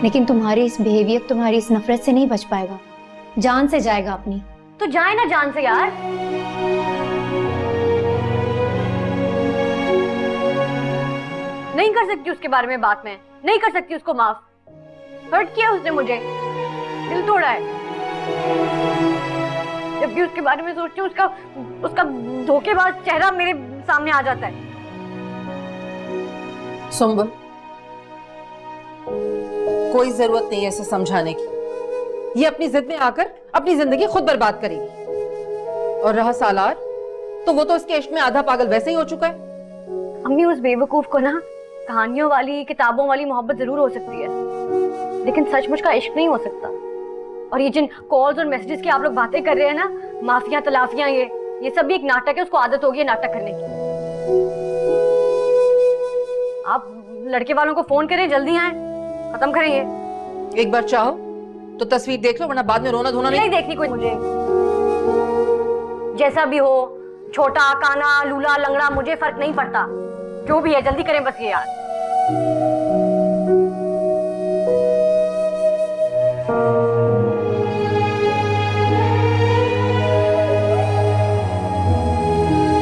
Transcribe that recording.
लेकिन तुम्हारी इस बिहेवियर, तुम्हारी इस नफरत से नहीं बच पाएगा, जान से जाएगा अपनी। तो जाए ना जान से यार। नहीं कर सकती उसके बारे में बात, मैं नहीं कर सकती उसको माफ। हर्ट किया उसने मुझे, दिल तोड़ा है। जब भी उसके बारे में सोचती हूँ उसका धोखेबाज चेहरा मेरे सामने आ जाता है। सुंबुल, कोई जरूरत नहीं है इसे समझाने की। ये अपनी जिद में आकर अपनी जिंदगी खुद बर्बाद करेगी। और रहा सालार, तो वो तो इसके इश्क में आधा पागल वैसे ही हो चुका है। अम्मी, उस बेवकूफ को ना कहानियों वाली, किताबों वाली मोहब्बत जरूर हो सकती है, लेकिन सचमुच का इश्क नहीं हो सकता। और ये जिन कॉल्स और मैसेजेस की आप लोग बातें कर रहे हैं ना, माफिया तलाफियां, ये सब भी एक नाटक है। उसको आदत होगी नाटक करने की। आप लड़के वालों को फोन करें, जल्दी आए, खत्म करें ये। एक बार चाहो तो तस्वीर देख लो, वरना बाद में रोना धोना नहीं देखनी कोई मुझे। जैसा भी हो, छोटा काना लूला लंगड़ा, मुझे फर्क नहीं पड़ता। जो भी है जल्दी करें बस ये यार।